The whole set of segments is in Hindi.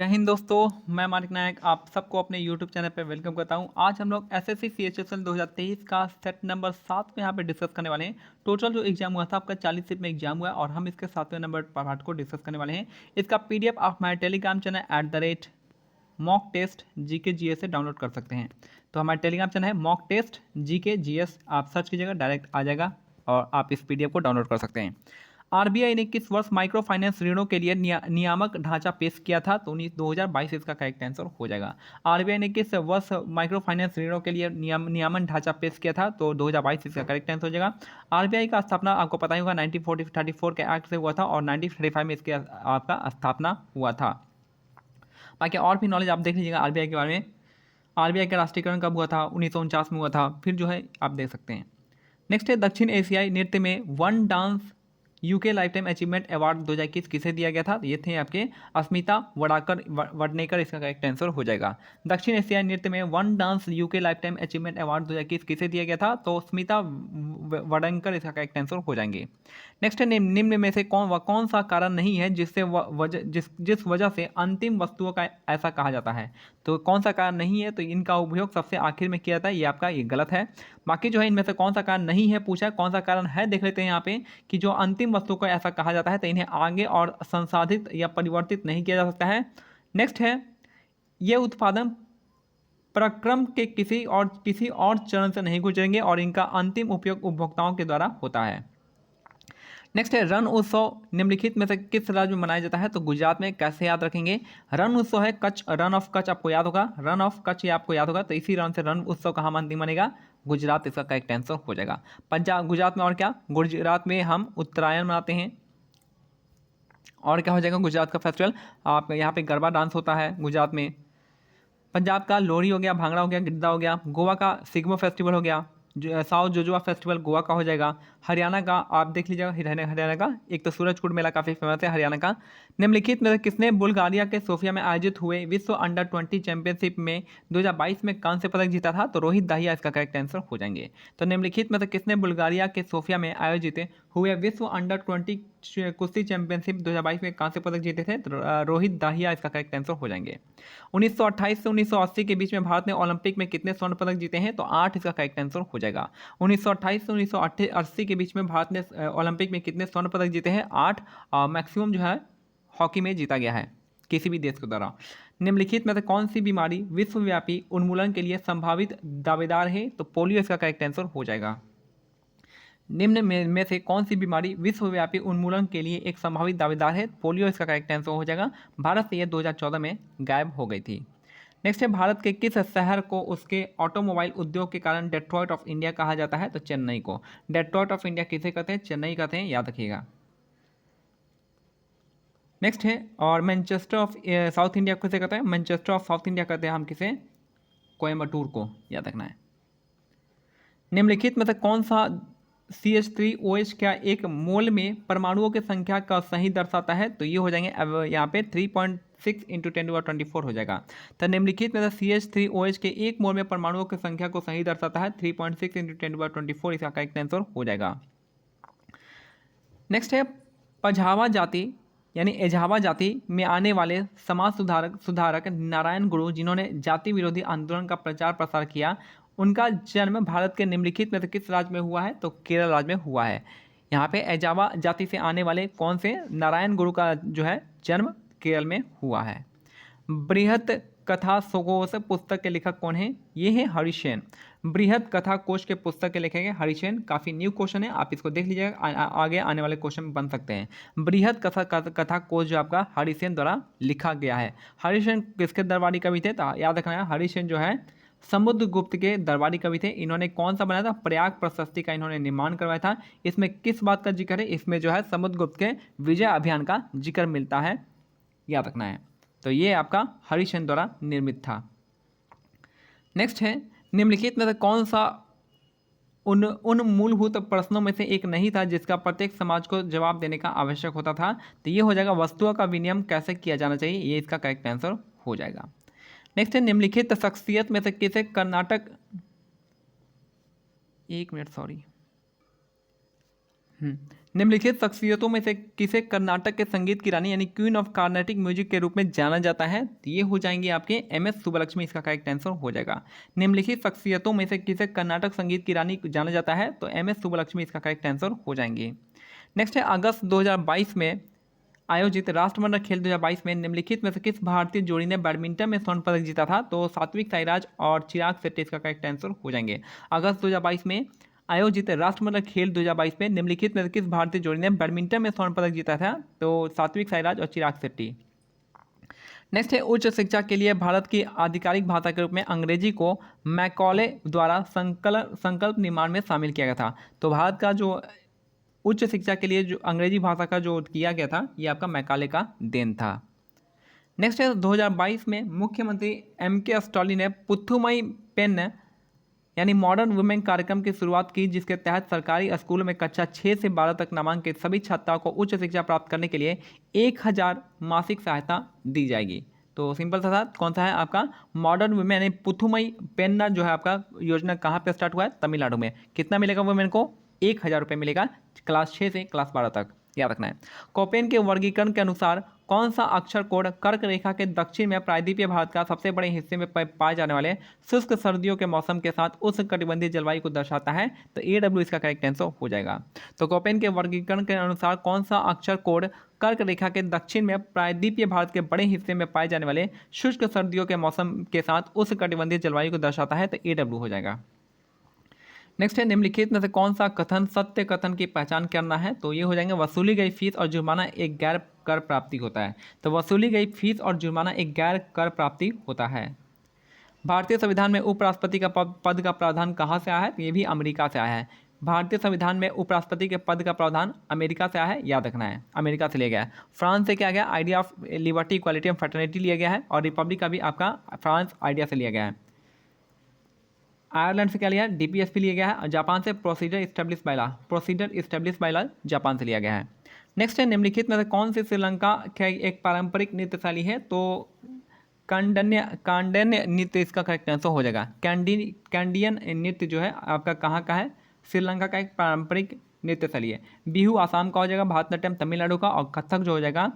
जय हिंद दोस्तों, मैं मानिक नायक आप सबको अपने YouTube चैनल पे वेलकम करता हूं। आज हम लोग एसएससी सीएचएसएल 2023 का सेट नंबर 7 को यहाँ पे डिस्कस करने वाले हैं। टोटल जो एग्जाम हुआ था आपका 40 सीट में एग्जाम हुआ है और हम इसके 7वें नंबर पार्ट को डिस्कस करने वाले हैं। इसका पीडीएफ आप हमारे Telegram channel @mock test GK GS से डाउनलोड कर सकते हैं। तो हमारा टेलीग्राम चैनल है मॉक टेस्ट जीके जीएस, आप सर्च कीजिएगा डायरेक्ट आ जाएगा और आप इस पीडीएफ को डाउनलोड कर सकते हैं। आरबीआई ने किस वर्ष माइक्रो फाइनेंस ऋणों के लिए नियामक ढांचा पेश किया था? तो 2022 इसका करेक्ट आंसर हो जाएगा। आरबीआई ने किस वर्ष माइक्रो फाइनेंस ऋणों के लिए नियामक ढांचा पेश किया था? तो 2022 इसका करेक्ट आंसर हो जाएगा। आरबीआई का स्थापना आपको पता ही होगा 1934 के एक्ट से हुआ था और 1935 में इसकी आपका स्थापना हुआ था। बाकी और भी नॉलेज आप देख लीजिएगा आरबीआई के बारे में। आरबीआई का राष्ट्रीयकरण कब हुआ था? 1949 में हुआ था। फिर जो है आप देख सकते हैं। नेक्स्ट है दक्षिण एशियाई नृत्य में one dance UK life time achievement award 2021 किसे दिया गया था? ये थे आपके अस्मिता वडनेकर इसका करेक्ट आंसर हो जाएगा। दक्षिण एशियाई नृत्य में one dance UK life time achievement award 2021 किसे दिया गया था? तो स्मिता वडनेकर इसका करेक्ट आंसर हो जाएंगे। नेक्स्ट है निम्न में से कौन सा कारण नहीं है जिससे जिस वजह से अंतिम वस्तुओं का ऐसा कहा जाता है? तो कौन सा कारण नहीं है? तो इनका उपयोग सबसे आखिर में किया जाता है, ये आपका ये गलत है। बाकी जो है इनमें से कौन सा कारण नहीं है पूछा है, कौन सा कारण है देख लेते हैं यहाँ पे कि जो अंतिम वस्तु को ऐसा कहा जाता है तो इन्हें आगे और संसाधित या परिवर्तित नहीं किया जा सकता है। नेक्स्ट है ये उत्पादन प्रक्रम के किसी और चरण से नहीं गुजरेंगे और इनका अंतिम उपयोग उपभोक्ताओं के द्वारा होता है। नेक्स्ट है रण उत्सव निम्नलिखित में से किस राज्य में मनाया जाता है? तो गुजरात में। कैसे याद रखेंगे? रण उत्सव है कच्छ, रन ऑफ कच्छ आपको याद होगा, रन ऑफ कच्छ ये आपको याद होगा, तो इसी रण से रण उत्सव कहाँ बनेगा? गुजरात इसका करेक्ट आंसर हो जाएगा। पंजाब गुजरात में और क्या? गुजरात में हम उत्तरायण मनाते हैं। और क्या हो जाएगा गुजरात का फेस्टिवल? आप यहाँ पे गरबा डांस होता है गुजरात में। पंजाब का लोहड़ी हो गया, भांगड़ा हो गया, गिद्दा हो गया। गोवा का सिग्मो फेस्टिवल हो गया। साउथ जोजुआ फेस्टिवल गोवा का हो जाएगा। हरियाणा का आप देख लीजिएगा, हरियाणा का एक तो सूरजकुंड मेला काफ़ी फेमस है हरियाणा का। निम्नलिखित में से किसने बुल्गारिया के सोफिया में आयोजित हुए विश्व अंडर 20 चैंपियनशिप में 2022 में कांस्य पदक जीता था? तो रोहित दाहिया इसका करेक्ट आंसर हो जाएंगे। तो निम्नलिखित में से किसने बुल्गारिया के सोफिया में आयोजित हुए विश्व अंडर 20 कुश्ती चैंपियनशिप 2022 में कांस्य पदक जीते थे? तो रोहित दाहिया इसका करेक्ट आंसर हो जाएंगे। 1928 से 1980 के बीच में भारत ने ओलंपिक में कितने स्वर्ण पदक जीते हैं? तो 8 इसका करेक्ट आंसर हो जाएगा। 1928 से 1980 के बीच में भारत ने ओलंपिक में कितने स्वर्ण पदक जीते हैं? 8। मैक्सिमम जो है हॉकी में जीता गया है किसी भी देश के द्वारा। निम्नलिखित में से कौन सी बीमारी विश्वव्यापी उन्मूलन के लिए संभावित दावेदार है? तो पोलियो इसका करेक्ट आंसर हो जाएगा। निम्न में से कौन सी बीमारी विश्वव्यापी उन्मूलन के लिए एक संभावित दावेदार है? पोलियो इसका करेक्ट आंसर हो जाएगा। भारत से यह 2014 में गायब हो गई थी। नेक्स्ट है भारत के किस शहर को उसके ऑटोमोबाइल उद्योग के कारण डेट्रॉयट ऑफ इंडिया कहा जाता है? तो चेन्नई को। डेट्रॉयट ऑफ इंडिया किसे कहते हैं? चेन्नई कहते हैं, याद रखिएगा। नेक्स्ट है और मैनचेस्टर ऑफ साउथ इंडिया किसे कहते हैं? मैनचेस्टर ऑफ साउथ इंडिया कहते हैं हम किसे? कोयम्बटूर को, याद रखना है। निम्नलिखित में से कौन सा CH3OH क्या एक मोल में परमाणुओं की संख्या का सही दर्शाता है? तो ये हो जाएंगे अब यहाँ पे 3.6 × 10⁻24 हो जाएगा। तो निम्नलिखित में से CH3OH के एक मोल में परमाणुओं की संख्या को सही दर्शाता है 3.6 × 10⁻24, इसका करेक्ट आंसर हो जाएगा। नेक्स्ट है पझावा जाति यानी एझावा जाति में आने वाले समाज सुधारक नारायण गुरु, जिन्होंने जाति विरोधी आंदोलन का प्रचार प्रसार किया, उनका जन्म भारत के निम्नलिखित में से किस राज्य में हुआ है? तो केरल राज्य में हुआ है। यहाँ पे एजावा जाति से आने वाले कौन से नारायण गुरु का जो है जन्म केरल में हुआ है। बृहत कथा कोश पुस्तक के लेखक कौन है? ये है हरिसेन। बृहत कथा कोश के पुस्तक के लेखक है हरिसेन। काफ़ी न्यू क्वेश्चन है, आप इसको देख लीजिएगा, आगे आने वाले क्वेश्चन बन सकते हैं। बृहत कथा कोश जो आपका हरिसेन द्वारा लिखा गया है। हरिसेन किसके दरबारी कवि थे? तो याद रखना है हरिसेन जो है समुद्रगुप्त के दरबारी कवि थे। इन्होंने कौन सा बनाया था? प्रयाग प्रशस्ति का इन्होंने निर्माण करवाया था। इसमें किस बात का जिक्र है? इसमें जो है समुद्रगुप्त के विजय अभियान का जिक्र मिलता है, याद रखना है। तो ये आपका हरिसेन द्वारा निर्मित था। नेक्स्ट है निम्नलिखित में से कौन सा उन मूलभूत प्रश्नों में से एक नहीं था जिसका प्रत्येक समाज को जवाब देने का आवश्यक होता था? तो ये हो जाएगा वस्तुओं का विनिमय कैसे किया जाना चाहिए, ये इसका करेक्ट आंसर हो जाएगा। नेक्स्ट है निम्नलिखित शख्सियत में से किसे कर्नाटक, एक मिनट सॉरी, निम्नलिखित शख्सियतों में से किसे कर्नाटक के संगीत की रानी यानी क्वीन ऑफ कार्नेटिक म्यूजिक के रूप में जाना जाता है? तो ये हो जाएंगे आपके MS सुब्बलक्ष्मी, इसका करेक्ट आंसर हो जाएगा। निम्नलिखित शख्सियतों में से किसे कर्नाटक संगीत की रानी जाना जाता है? तो MS सुब्बलक्ष्मी इसका करेक्ट आंसर हो जाएंगे। नेक्स्ट है अगस्त 2022 में आयोजित राष्ट्रमंडल खेल 2022 में निम्नलिखित में से किस भारतीय जोड़ी ने बैडमिंटन में स्वर्ण पदक जीता था? तो सात्विक साईराज और चिराग शेट्टी इसका करेक्ट आंसर हो जाएंगे। अगस्त 2022 में आयोजित राष्ट्रमंडल खेल 2022 में निम्नलिखित में से किस भारतीय जोड़ी ने बैडमिंटन में स्वर्ण पदक जीता था? तो सात्विक साईराज और चिराग शेट्टी। नेक्स्ट है उच्च शिक्षा के लिए भारत की आधिकारिक भाषा के रूप में अंग्रेजी को मैकॉले द्वारा संकल्प निर्माण में शामिल किया गया था। तो भारत का जो उच्च शिक्षा के लिए जो अंग्रेजी भाषा का जो किया गया था, ये आपका मैकाले का देन था। नेक्स्ट है 2022 में मुख्यमंत्री MK स्टालिन ने पुथुमई पेन यानी मॉडर्न वुमेन कार्यक्रम की शुरुआत की, जिसके तहत सरकारी स्कूलों में कक्षा 6 से 12 तक नामांकित सभी छात्राओं को उच्च शिक्षा प्राप्त करने के लिए 1000 मासिक सहायता दी जाएगी। तो सिंपल सा था, कौन सा है आपका मॉडर्न वुमेन यानी पुथुमई पेन्ना जो है आपका योजना कहाँ पे स्टार्ट हुआ है? तमिलनाडु में। कितना मिलेगा वुमेन को? 1000 रुपये मिलेगा क्लास 6 से क्लास 12 तक, याद रखना है। कोपेन के वर्गीकरण के अनुसार कौन सा अक्षर कोड कर्क रेखा के दक्षिण में प्रायद्वीपीय भारत का सबसे बड़े हिस्से में पाए जाने वाले शुष्क सर्दियों के मौसम के साथ उष्णकटिबंधीय जलवायु को दर्शाता है? तो AW इसका करेक्ट आंसर हो जाएगा। तो कोपेन के वर्गीकरण के अनुसार कौन सा अक्षर कोड कर्क रेखा के दक्षिण में प्रायद्वीपीय भारत के बड़े हिस्से में पाए जाने वाले शुष्क सर्दियों के मौसम के साथ उष्णकटिबंधीय जलवायु को दर्शाता है? तो AW हो जाएगा। नेक्स्ट है निम्नलिखित में से कौन सा कथन सत्य कथन की पहचान करना है? तो ये हो जाएंगे वसूली गई फीस और जुर्माना एक गैर कर प्राप्ति होता है। तो वसूली गई फीस और जुर्माना एक गैर कर प्राप्ति होता है। भारतीय संविधान में उपराष्ट्रपति का पद का प्रावधान कहाँ से आया है? ये भी अमेरिका से आया है। भारतीय संविधान में उपराष्ट्रपति के पद का प्रावधान अमेरिका से आया है, याद रखना है, अमेरिका से लिया गया है। फ्रांस से क्या गया? Idea of liberty equality and fraternity लिया गया है। और रिपब्लिक का भी आपका फ्रांस आइडिया से लिया गया है। आयरलैंड से क्या लिया है? DPSP लिया गया है। जापान से procedure establish by law Japan से लिया गया है। नेक्स्ट है निम्नलिखित में से कौन सी श्रीलंका का एक पारंपरिक नृत्य शैली है? तो कांडन्य नृत्य इसका करेक्ट आंसर हो जाएगा। कैंडियन नृत्य जो है आपका कहाँ का है? श्रीलंका का एक पारंपरिक नृत्य शैली है। बिहू आसाम का हो जाएगा, भारतनाट्यम तमिलनाडु का, और कथक जो हो जाएगा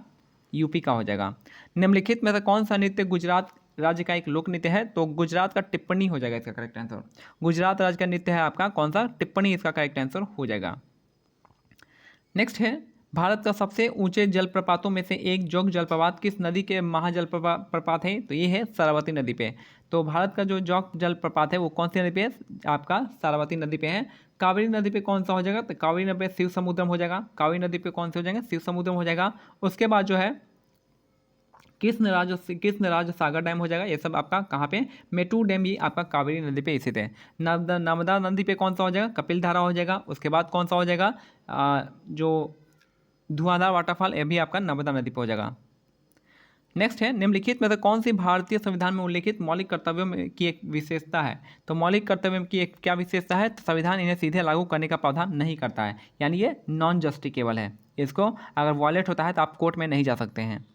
यूपी का हो जाएगा। निम्नलिखित में से कौन सा नृत्य गुजरात राज्य का एक लोक नृत्य है? तो गुजरात का टिप्पणी हो जाएगा इसका करेक्ट आंसर। गुजरात राज्य का नृत्य है आपका कौन सा? टिप्पणी इसका करेक्ट आंसर हो जाएगा। नेक्स्ट है भारत का सबसे ऊंचे जलप्रपातों में से एक जोग जलप्रपात किस नदी के महाजल प्रपात है? तो ये है सरस्वती नदी पे। तो भारत का जो जोग जलप्रपात है वो कौन सी नदी पे है? आपका सरस्वती नदी पे है। कावेरी नदी पे कौन सा हो जाएगा? तो कावेरी नदी पे शिव समुद्रम हो जाएगा। कावेरी नदी पे कौन से हो जाएंगे? शिव समुद्रम हो जाएगा। उसके बाद जो है कृष्णराज सागर डैम हो जाएगा। ये सब आपका कहाँ पे? मेटू डैम भी आपका कावेरी नदी पे स्थित है। नर्मदा नदी पे कौन सा हो जाएगा? कपिल धारा हो जाएगा। उसके बाद कौन सा हो जाएगा? जो धुआंधार वाटरफॉल, ये भी आपका नर्मदा नदी पे हो जाएगा। नेक्स्ट है निम्नलिखित में से कौन सी भारतीय संविधान में उल्लिखित मौलिक कर्तव्यों की एक विशेषता है? तो मौलिक कर्तव्यों की एक क्या विशेषता है? तो संविधान इन्हें सीधे लागू करने का प्रावधान नहीं करता है, यानी ये नॉन जस्टिकेबल है। इसको अगर वॉयलेट होता है तो आप कोर्ट में नहीं जा सकते हैं।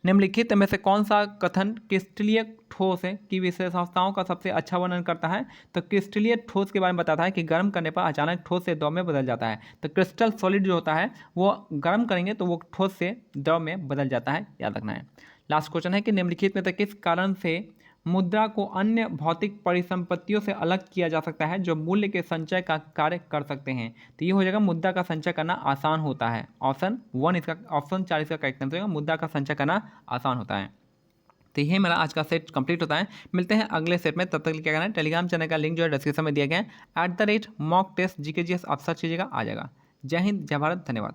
निम्नलिखित में से कौन सा कथन क्रिस्टलीय ठोस की विशेषताओं का सबसे अच्छा वर्णन करता है? तो क्रिस्टलीय ठोस के बारे में बताता है कि गर्म करने पर अचानक ठोस से द्रव में बदल जाता है। तो क्रिस्टल सॉलिड जो होता है वो गर्म करेंगे तो वो ठोस से द्रव में बदल जाता है, याद रखना है। लास्ट क्वेश्चन है कि निम्नलिखित में से किस कारण से मुद्रा को अन्य भौतिक परिसंपत्तियों से अलग किया जा सकता है जो मूल्य के संचय का कार्य कर सकते हैं? तो ये हो जाएगा मुद्रा का संचय करना आसान होता है। ऑप्शन 4 इसका करेक्ट आंसर होगा, मुद्रा का संचय करना आसान होता है। तो ये मेरा आज का सेट कंप्लीट होता है। मिलते हैं अगले सेट में, तब तक क्या करना है? टेलीग्राम चैनल का लिंक जो है डिस्क्रिप्शन में दिया गया है। @mock test GKGS आप सर्च कीजिएगा, आ जाएगा। जय हिंद, जय भारत, धन्यवाद।